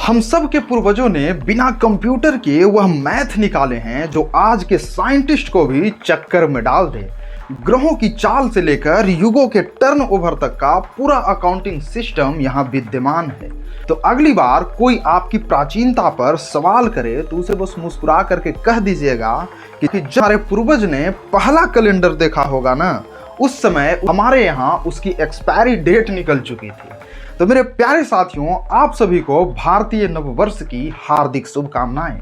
हम सब के पूर्वजों ने बिना कंप्यूटर के वह मैथ निकाले हैं जो आज के साइंटिस्ट को भी चक्कर में डाल दे। ग्रहों की चाल से लेकर युगों के टर्न ओवर तक का पूरा अकाउंटिंग सिस्टम यहाँ विद्यमान है। तो अगली बार कोई आपकी प्राचीनता पर सवाल करे तो उसे बस मुस्कुरा करके कह दीजिएगा कि जब हमारे पूर्वज ने पहला कैलेंडर देखा होगा ना, उस समय हमारे यहाँ उसकी एक्सपायरी डेट निकल चुकी थी। तो मेरे प्यारे साथियों, आप सभी को भारतीय नववर्ष की हार्दिक शुभकामनाएं।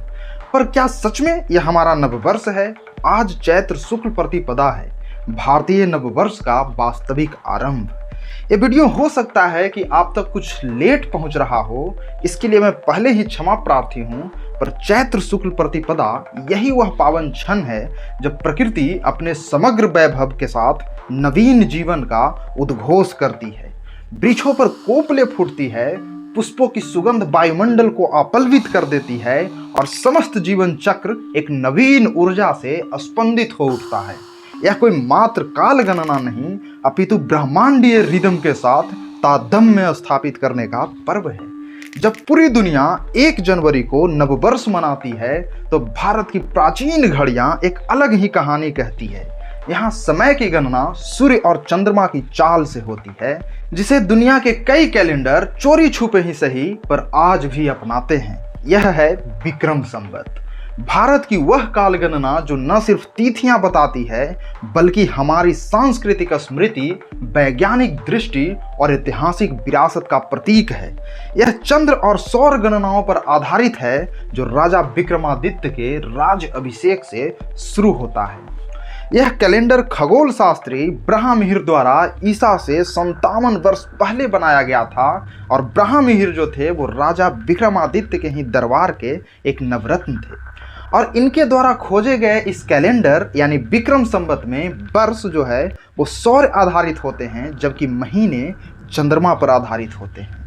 पर क्या सच में यह हमारा नववर्ष है? आज चैत्र शुक्ल प्रतिपदा है, भारतीय नववर्ष का वास्तविक आरंभ। ये वीडियो हो सकता है कि आप तक कुछ लेट पहुंच रहा हो, इसके लिए मैं पहले ही क्षमा प्रार्थी हूं। पर चैत्र शुक्ल प्रतिपदा यही वह पावन क्षण है जब प्रकृति अपने समग्र वैभव के साथ नवीन जीवन का उद्घोष करती है। वृक्षों पर कोपले फूटती है, पुष्पों की सुगंध वायुमंडल को अपल्वित कर देती है और समस्त जीवन चक्र एक नवीन ऊर्जा से स्पंदित हो उठता है। यह कोई मात्र काल गणना नहीं, अपितु ब्रह्मांडीय रिदम के साथ तारतम्य स्थापित करने का पर्व है। जब पूरी दुनिया 1 जनवरी को नववर्ष मनाती है तो भारत की प्राचीन घड़ियां एक अलग ही कहानी कहती है। यहाँ समय की गणना सूर्य और चंद्रमा की चाल से होती है, जिसे दुनिया के कई कैलेंडर चोरी छुपे ही सही पर आज भी अपनाते हैं। यह है विक्रम संवत, भारत की वह काल गणना जो न सिर्फ तिथियां बताती है बल्कि हमारी सांस्कृतिक स्मृति, वैज्ञानिक दृष्टि और ऐतिहासिक विरासत का प्रतीक है। यह चंद्र और सौर गणनाओं पर आधारित है जो राजा विक्रमादित्य के राज अभिषेक से शुरू होता है। यह कैलेंडर खगोल शास्त्री ब्रह्ममिहिर द्वारा ईसा से 57 वर्ष पहले बनाया गया था और ब्रह्ममिहिर जो थे वो राजा विक्रमादित्य के ही दरबार के एक नवरत्न थे। और इनके द्वारा खोजे गए इस कैलेंडर यानी विक्रम संवत में वर्ष जो है वो सौर आधारित होते हैं, जबकि महीने चंद्रमा पर आधारित होते हैं।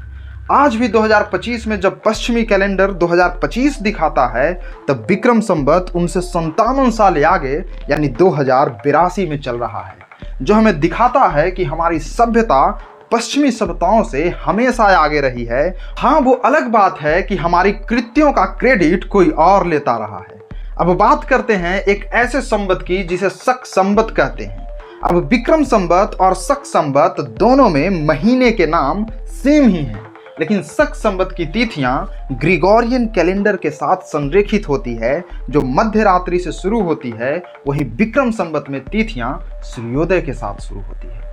आज भी 2025 में जब पश्चिमी कैलेंडर 2025 दिखाता है तब विक्रम संवत उनसे 57 साल आगे यानी 2082 में चल रहा है, जो हमें दिखाता है कि हमारी सभ्यता पश्चिमी सभ्यताओं से हमेशा आगे रही है। हाँ, वो अलग बात है कि हमारी कृत्यों का क्रेडिट कोई और लेता रहा है। अब बात करते हैं एक ऐसे संवत की जिसे शक संवत कहते हैं। अब विक्रम संवत और शक संवत दोनों में महीने के नाम सेम ही हैं, लेकिन शक संवत की तिथियां ग्रिगोरियन कैलेंडर के साथ संरेखित होती है जो मध्य रात्रि से शुरू होती है। वही विक्रम संवत में तिथियां सूर्योदय के साथ शुरू होती है।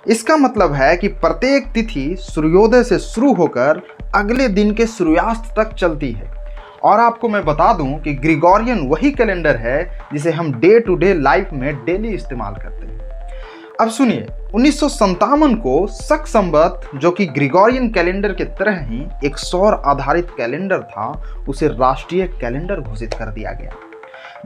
इसका मतलब है कि प्रत्येक तिथि सूर्योदय से शुरू होकर अगले दिन के सूर्यास्त तक चलती है। और आपको मैं बता दूं कि ग्रिगोरियन वही कैलेंडर है जिसे हम डे टू डे लाइफ में डेली इस्तेमाल करते हैं। अब सुनिए, 1957 को शक संवत जो कि ग्रिगोरियन कैलेंडर के तरह ही एक सौर आधारित कैलेंडर था, उसे राष्ट्रीय कैलेंडर घोषित कर दिया गया,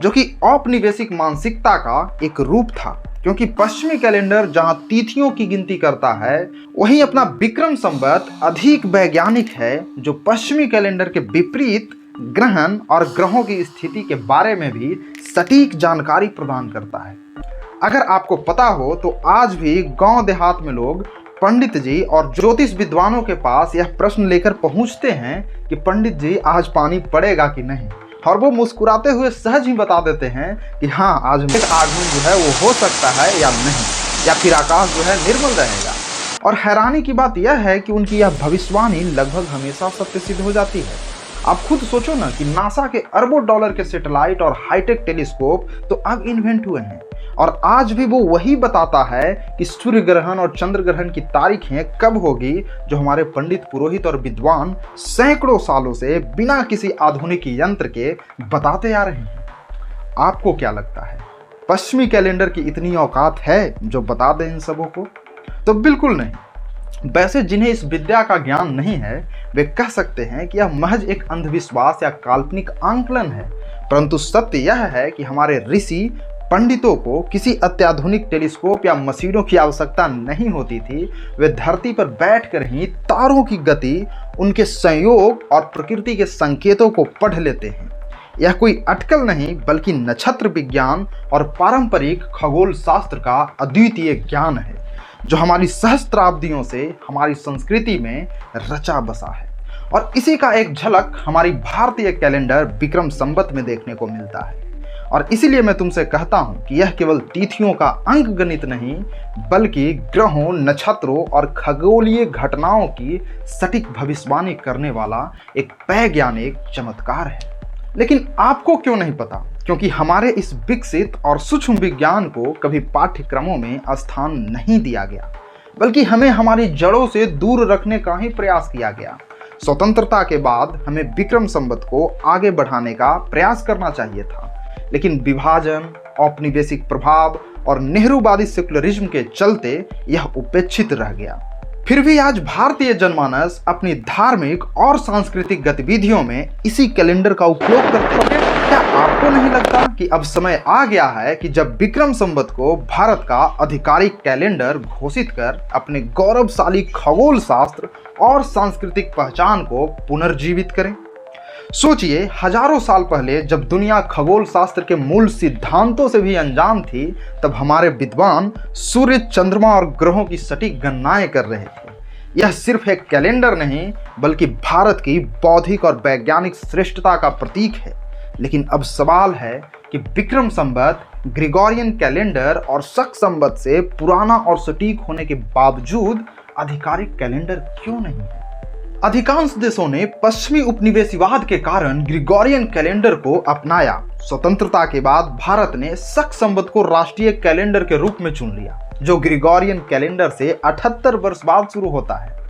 जो कि औपनिवेशिक मानसिकता का एक रूप था। क्योंकि पश्चिमी कैलेंडर जहां तिथियों की गिनती करता है, वहीं अपना विक्रम संवत अधिक वैज्ञानिक है, जो पश्चिमी कैलेंडर के विपरीत ग्रहण और ग्रहों की स्थिति के बारे में भी सटीक जानकारी प्रदान करता है। अगर आपको पता हो तो आज भी गांव देहात में लोग पंडित जी और ज्योतिष विद्वानों के पास यह प्रश्न लेकर पहुंचते हैं कि पंडित जी आज पानी पड़ेगा कि नहीं, और वो मुस्कुराते हुए सहज ही बता देते हैं कि हाँ, आज आगमन जो है वो हो सकता है या नहीं, या फिर आकाश जो है निर्मल रहेगा। और हैरानी की बात यह है कि उनकी यह भविष्यवाणी लगभग हमेशा सत्य सिद्ध हो जाती है। आप खुद सोचो ना कि नासा के अरबों डॉलर के सैटेलाइट और हाईटेक टेलीस्कोप तो अब इन्वेंट हुए हैं, और आज भी वो वही बताता है कि सूर्य ग्रहण और चंद्र ग्रहण की तारीखें कब होगी, जो हमारे पंडित पुरोहित और विद्वान सैकड़ों सालों से बिना किसी आधुनिक यंत्र के बताते आ रहे हैं। आपको क्या लगता है, पश्चिमी कैलेंडर की इतनी औकात है जो बता दें इन सबों को? तो बिल्कुल नहीं। वैसे जिन्हें इस विद्या का ज्ञान नहीं है वे कह सकते हैं कि यह महज एक अंधविश्वास या काल्पनिक आंकलन है, परंतु सत्य यह है कि हमारे ऋषि पंडितों को किसी अत्याधुनिक टेलीस्कोप या मशीनों की आवश्यकता नहीं होती थी। वे धरती पर बैठकर ही तारों की गति, उनके संयोग और प्रकृति के संकेतों को पढ़ लेते हैं। यह कोई अटकल नहीं बल्कि नक्षत्र विज्ञान और पारंपरिक खगोल शास्त्र का अद्वितीय ज्ञान है, जो हमारी सहस्त्राब्दियों से हमारी संस्कृति में रचा बसा है। और इसी का एक झलक हमारी भारतीय कैलेंडर विक्रम संवत में देखने को मिलता है। और इसीलिए मैं तुमसे कहता हूं कि यह केवल तिथियों का अंक गणित नहीं, बल्कि ग्रहों, नक्षत्रों और खगोलीय घटनाओं की सटीक भविष्यवाणी करने वाला एक वैज्ञानिक चमत्कार है। लेकिन आपको क्यों नहीं पता? क्योंकि हमारे इस विकसित और सूक्ष्म विज्ञान को कभी पाठ्यक्रमों में स्थान नहीं दिया गया, बल्कि हमें हमारी जड़ों से दूर रखने का ही प्रयास किया गया। स्वतंत्रता के बाद हमें विक्रम संवत को आगे बढ़ाने का प्रयास करना चाहिए था, लेकिन विभाजन, औपनिवेशिक प्रभाव और नेहरूवादी सेकुलरिज्म के चलते यह उपेक्षित रह गया। फिर भी आज भारतीय जनमानस अपनी धार्मिक और सांस्कृतिक गतिविधियों में इसी कैलेंडर का उपयोग करते हैं। क्या आपको नहीं लगता कि अब समय आ गया है कि जब विक्रम संवत को भारत का आधिकारिक कैलेंडर घोषित कर अपने गौरवशाली खगोल शास्त्र और सांस्कृतिक पहचान को पुनर्जीवित करें? सोचिए, हजारों साल पहले जब दुनिया खगोल शास्त्र के मूल सिद्धांतों से भी अनजान थी, तब हमारे विद्वान सूर्य, चंद्रमा और ग्रहों की सटीक गणनाएं कर रहे थे। यह सिर्फ एक कैलेंडर नहीं, बल्कि भारत की बौद्धिक और वैज्ञानिक श्रेष्ठता का प्रतीक है। लेकिन अब सवाल है कि विक्रम संवत ग्रिगोरियन कैलेंडर और शक संवत से पुराना और सटीक होने के बावजूद आधिकारिक कैलेंडर क्यों नहीं है? अधिकांश देशों ने पश्चिमी उपनिवेशवाद के कारण ग्रिगोरियन कैलेंडर को अपनाया। स्वतंत्रता के बाद भारत ने शक संवत को राष्ट्रीय कैलेंडर के रूप में चुन लिया, जो ग्रिगोरियन कैलेंडर से 78 वर्ष बाद शुरू होता है।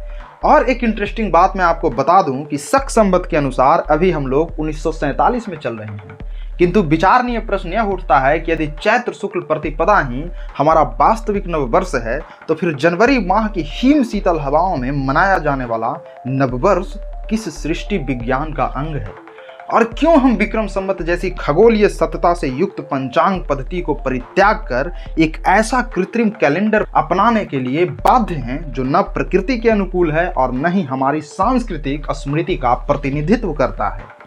और एक इंटरेस्टिंग बात मैं आपको बता दूं कि शक संवत के अनुसार अभी हम लोग 1947 में चल रहे हैं। किंतु विचारणीय प्रश्न यह उठता है कि यदि चैत्र शुक्ल प्रतिपदा ही हमारा वास्तविक नववर्ष है, तो फिर जनवरी माह की हिम शीतल हवाओं में मनाया जाने वाला नववर्ष किस सृष्टि विज्ञान का अंग है? और क्यों हम विक्रम संवत जैसी खगोलीय सत्यता से युक्त पंचांग पद्धति को परित्याग कर एक ऐसा कृत्रिम कैलेंडर अपनाने के लिए बाध्य हैं जो न प्रकृति के अनुकूल है और न ही हमारी सांस्कृतिक स्मृति का प्रतिनिधित्व करता है?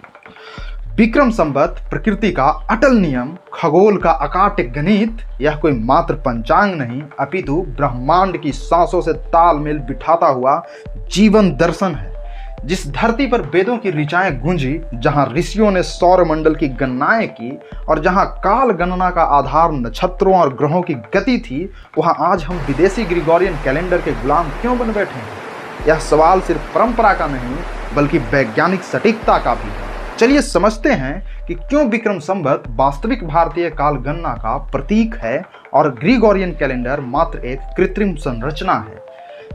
विक्रम संवत प्रकृति का अटल नियम, खगोल का अकाट्य गणित, यह कोई मात्र पंचांग नहीं, अपितु ब्रह्मांड की सांसों से तालमेल बिठाता हुआ जीवन दर्शन है। जिस धरती पर वेदों की ऋचाएं गूंजी, जहां ऋषियों ने सौरमंडल की गणनाएं की और जहां काल गणना का आधार नक्षत्रों और ग्रहों की गति थी, वहां आज हम विदेशी ग्रिगोरियन कैलेंडर के गुलाम क्यों बन बैठे हैं? यह सवाल सिर्फ परंपरा का नहीं, बल्कि वैज्ञानिक सटीकता का भी है। चलिए समझते हैं कि क्यों विक्रम संवत वास्तविक भारतीय काल गणना का प्रतीक है और ग्रिगोरियन कैलेंडर मात्र एक कृत्रिम संरचना है।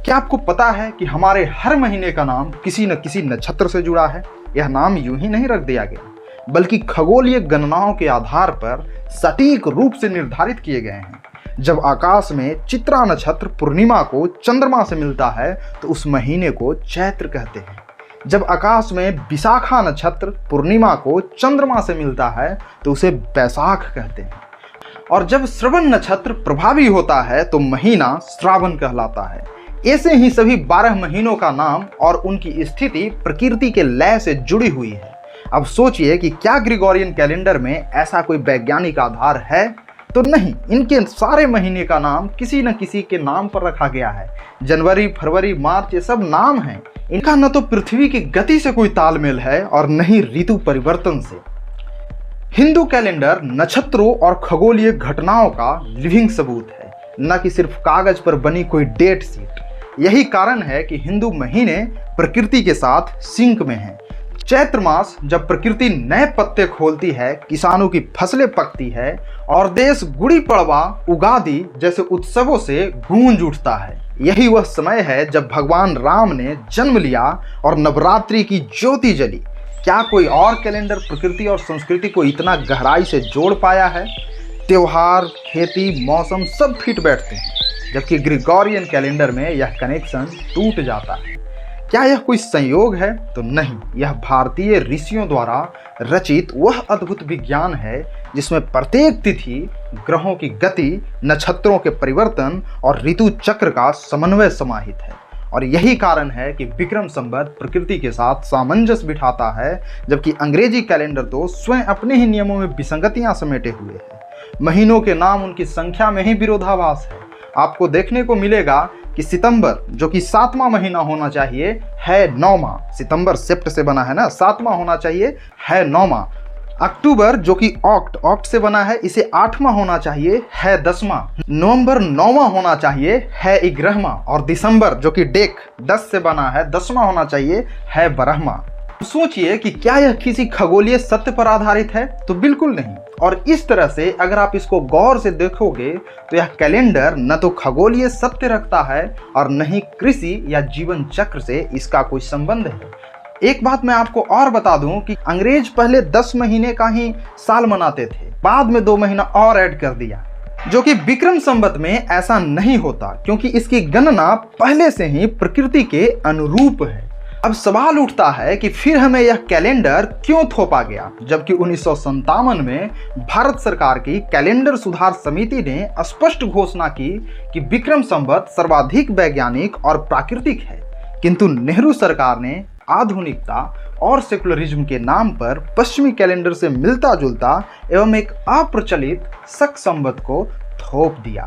क्या आपको पता है कि हमारे हर महीने का नाम किसी न किसी नक्षत्र से जुड़ा है? यह नाम यूं ही नहीं रख दिया गया, बल्कि खगोलीय गणनाओं के आधार पर सटीक रूप से निर्धारित किए गए हैं। जब आकाश में चित्रा नक्षत्र पूर्णिमा को चंद्रमा से मिलता है, तो उस महीने को चैत्र कहते हैं। जब आकाश में विशाखा नक्षत्र पूर्णिमा को चंद्रमा से मिलता है, तो उसे बैसाख कहते हैं। और जब श्रवण नक्षत्र प्रभावी होता है, तो महीना श्रावण कहलाता है। ऐसे ही सभी 12 महीनों का नाम और उनकी स्थिति प्रकृति के लय से जुड़ी हुई है। अब सोचिए कि क्या ग्रिगोरियन कैलेंडर में ऐसा कोई वैज्ञानिक आधार है? तो नहीं, इनके सारे महीने का नाम किसी न किसी के नाम पर रखा गया है। जनवरी, फरवरी, मार्च, ये सब नाम हैं। इनका न तो पृथ्वी की गति से कोई तालमेल है और न ही ऋतु परिवर्तन से। हिंदू कैलेंडर नक्षत्रों और खगोलीय घटनाओं का लिविंग सबूत है, न कि सिर्फ कागज पर बनी कोई डेट शीट। यही कारण है कि हिंदू महीने प्रकृति के साथ सिंक में हैं। चैत्र मास जब प्रकृति नए पत्ते खोलती है, किसानों की फसलें पकती है और देश गुड़ी पड़वा, उगादी जैसे उत्सवों से गूंज उठता है, यही वह समय है जब भगवान राम ने जन्म लिया और नवरात्रि की ज्योति जली। क्या कोई और कैलेंडर प्रकृति और संस्कृति को इतना गहराई से जोड़ पाया है? त्योहार, खेती, मौसम सब फिट बैठते हैं, जबकि ग्रिगोरियन कैलेंडर में यह कनेक्शन टूट जाता है। क्या यह कोई संयोग है? तो नहीं, यह भारतीय ऋषियों द्वारा रचित वह अद्भुत विज्ञान है जिसमें प्रत्येक तिथि ग्रहों की गति, नक्षत्रों के परिवर्तन और ऋतु चक्र का समन्वय समाहित है। और यही कारण है कि विक्रम संवत प्रकृति के साथ सामंजस्य बिठाता है, जबकि अंग्रेजी कैलेंडर तो स्वयं अपने ही नियमों में विसंगतियां समेटे हुए है। महीनों के नाम उनकी संख्या में ही विरोधाभास है। आपको देखने को मिलेगा कि सितंबर जो कि 7वां महीना होना चाहिए है 9वां। सितंबर सेप्ट से बना है ना, 7वां होना चाहिए है 9वां। अक्टूबर जो कि ऑक्ट से बना है, इसे 8वां होना चाहिए है 10वां। नवंबर 9वां होना चाहिए है 11वां। और दिसंबर जो कि डेक 10 से बना है, 10वां होना चाहिए है 12वां। सोचिए कि क्या यह किसी खगोलीय सत्य पर आधारित है? तो बिल्कुल नहीं। और इस तरह से अगर आप इसको गौर से देखोगे तो यह कैलेंडर न तो खगोलीय सत्य रखता है और न ही कृषि या जीवन चक्र से इसका कोई संबंध है। एक बात मैं आपको और बता दूं कि अंग्रेज पहले 10 महीने का ही साल मनाते थे, बाद में 2 महीना और ऐड कर दिया, जो कि विक्रम संवत में ऐसा नहीं होता क्योंकि इसकी गणना पहले से ही प्रकृति के अनुरूप है। अब सवाल उठता है कि फिर हमें यह कैलेंडर क्यों थोपा गया, जबकि 1957 में भारत सरकार की कैलेंडर सुधार समिति ने स्पष्ट घोषणा की कि विक्रम संवत सर्वाधिक वैज्ञानिक और प्राकृतिक है। किंतु नेहरू सरकार ने आधुनिकता और सेकुलरिज्म के नाम पर पश्चिमी कैलेंडर से मिलता जुलता एवं एक अप्रचलित शक संवत को थोप दिया।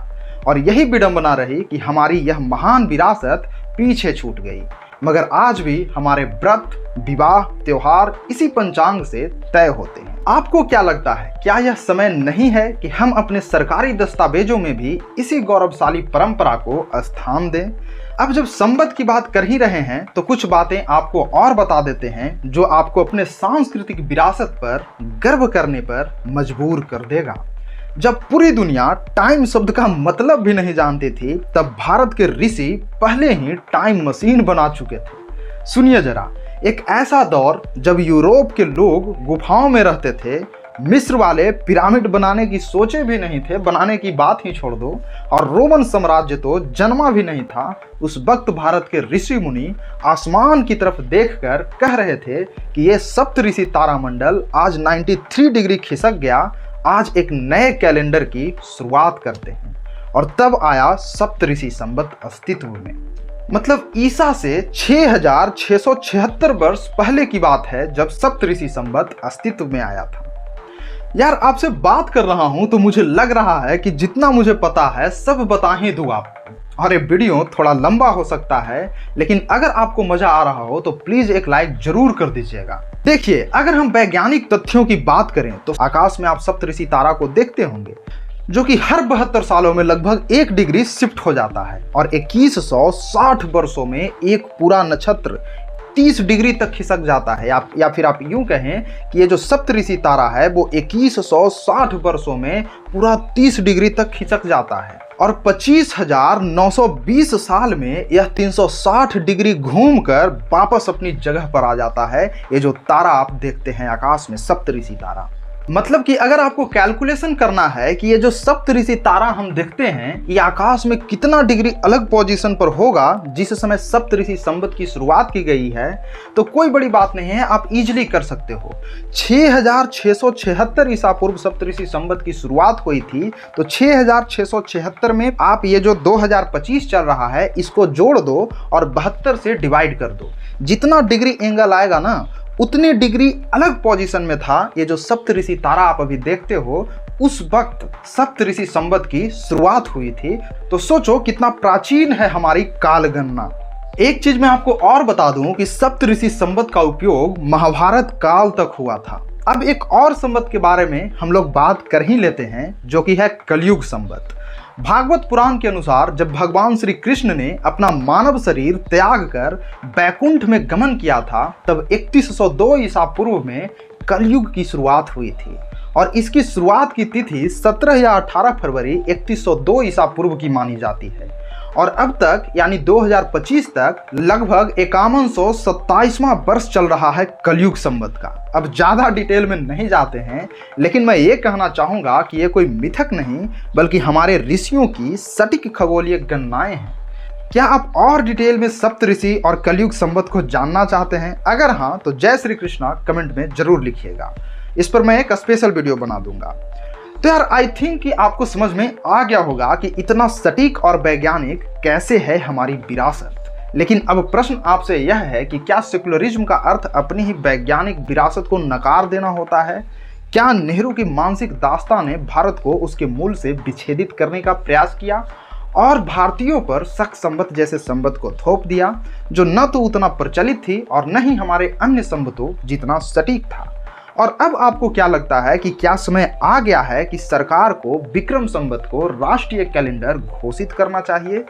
और यही विडंबना रही कि हमारी यह महान विरासत पीछे छूट गई। मगर आज भी हमारे व्रत, विवाह, त्योहार इसी पंचांग से तय होते हैं। आपको क्या लगता है, क्या यह समय नहीं है कि हम अपने सरकारी दस्तावेजों में भी इसी गौरवशाली परंपरा को स्थान दें? अब जब संवत की बात कर ही रहे हैं तो कुछ बातें आपको और बता देते हैं जो आपको अपने सांस्कृतिक विरासत पर गर्व करने पर मजबूर कर देगा। जब पूरी दुनिया टाइम शब्द का मतलब भी नहीं जानती थी, तब भारत के ऋषि पहले ही टाइम मशीन बना चुके थे। सुनिए जरा, एक ऐसा दौर जब यूरोप के लोग गुफाओं में रहते थे, मिस्र वाले पिरामिड बनाने की सोचे भी नहीं थे, बनाने की बात ही छोड़ दो, और रोमन साम्राज्य तो जन्मा भी नहीं था। उस वक्त भारत के ऋषि मुनि आसमान की तरफ देखकर कह रहे थे कि ये सप्तऋषि तारामंडल आज 93 डिग्री खिसक गया, आज एक नए कैलेंडर की शुरुआत करते हैं। और तब आया सप्तऋषि संवत अस्तित्व में। मतलब ईसा से 6676 वर्ष पहले की बात है जब सप्तऋषि संवत अस्तित्व में आया था। यार, आपसे बात कर रहा हूं तो मुझे लग रहा है कि जितना मुझे पता है सब बता ही दूं आपको। और ये वीडियो थोड़ा लंबा हो सकता है, लेकिन अगर आपको मजा आ रहा हो तो प्लीज एक लाइक जरूर कर दीजिएगा। देखिए, अगर हम वैज्ञानिक तथ्यों की बात करें तो आकाश में आप सप्तऋषि तारा को देखते होंगे, जो कि हर 72 सालों में लगभग 1 डिग्री शिफ्ट हो जाता है। और 2160 वर्षों में एक पूरा नक्षत्र 30 डिग्री तक खिसक जाता है। या फिर आप यूं कहें कि ये जो सप्तऋषि तारा है वो 2160 वर्षों में पूरा 30 डिग्री तक खिसक जाता है। और 25,920 साल में यह 360 डिग्री घूमकर वापस अपनी जगह पर आ जाता है। ये जो तारा आप देखते हैं आकाश में, सप्तऋषि तारा। मतलब कि अगर आपको कैलकुलेशन करना है कि ये जो सप्तऋषि तारा हम देखते हैं ये आकाश में कितना डिग्री अलग पोजीशन पर होगा जिस समय सप्तऋषि संवत की शुरुआत की गई है, तो कोई बड़ी बात नहीं है, आप इजीली कर सकते हो। 6676 ईसा पूर्व सप्तऋषि संवत की शुरुआत हुई थी, तो 6676 में आप ये जो 2025 चल रहा है इसको जोड़ दो और 72 से डिवाइड कर दो। जितना डिग्री एंगल आएगा ना, उतने डिग्री अलग पोजीशन में था ये जो सप्तऋषि तारा आप अभी देखते हो। उस वक्त सप्तऋषि संवत की शुरुआत हुई थी। तो सोचो कितना प्राचीन है हमारी काल गणना। एक चीज मैं आपको और बता दूं कि सप्तऋषि संवत का उपयोग महाभारत काल तक हुआ था। अब एक और संवत के बारे में हम लोग बात कर ही लेते हैं, जो कि है कलयुग संवत। भागवत पुराण के अनुसार जब भगवान श्री कृष्ण ने अपना मानव शरीर त्याग कर बैकुंठ में गमन किया था, तब 3102 ईसा पूर्व में कलयुग की शुरुआत हुई थी। और इसकी शुरुआत की तिथि 17 या 18 फरवरी 3102 ईसा पूर्व की मानी जाती है। और अब तक यानी 2025 तक लगभग 5127वां वर्ष चल रहा है कलयुग संवत का। अब ज़्यादा डिटेल में नहीं जाते हैं, लेकिन मैं ये कहना चाहूँगा कि ये कोई मिथक नहीं बल्कि हमारे ऋषियों की सटीक खगोलीय गणनाएं हैं। क्या आप और डिटेल में सप्तऋषि और कलयुग संवत को जानना चाहते हैं? अगर हाँ तो जय श्री कृष्णा कमेंट में जरूर लिखिएगा, इस पर मैं एक स्पेशल वीडियो बना दूंगा। तो यार आई थिंक कि आपको समझ में आ गया होगा कि इतना सटीक और वैज्ञानिक कैसे है हमारी विरासत। लेकिन अब प्रश्न आपसे यह है कि क्या सेकुलरिज्म का अर्थ अपनी ही वैज्ञानिक विरासत को नकार देना होता है? क्या नेहरू की मानसिक दास्तां ने भारत को उसके मूल से विच्छेदित करने का प्रयास किया? और भारतीयों पर शक संवत जैसे संवत को थोप दिया, जो न तो उतना प्रचलित थी और न ही हमारे अन्य संवतों जितना सटीक था। और अब आपको क्या लगता है कि क्या समय आ गया है कि सरकार को विक्रम संवत को राष्ट्रीय कैलेंडर घोषित करना चाहिए?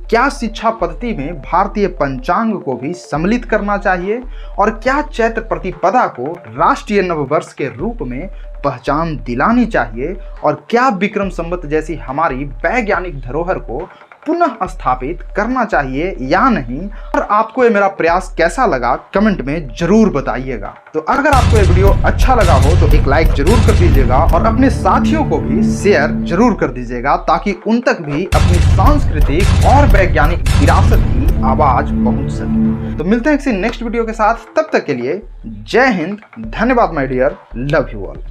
क्या शिक्षा पद्धति में भारतीय पंचांग को भी सम्मिलित करना चाहिए? और क्या चैत्र प्रतिपदा को राष्ट्रीय नववर्ष के रूप में पहचान दिलानी चाहिए? और क्या विक्रम संवत जैसी हमारी वैज्ञानिक धरोहर को पुनः स्थापित करना चाहिए या नहीं? और आपको ये मेरा प्रयास कैसा लगा कमेंट में जरूर बताइएगा। तो अगर आपको ये वीडियो अच्छा लगा हो तो एक लाइक जरूर कर दीजिएगा और अपने साथियों को भी शेयर जरूर कर दीजिएगा, ताकि उन तक भी अपनी सांस्कृतिक और वैज्ञानिक विरासत की आवाज पहुंच सके। तो मिलते हैं किसी नेक्स्ट वीडियो के साथ, तब तक के लिए जय हिंद, धन्यवाद my dear, love you all.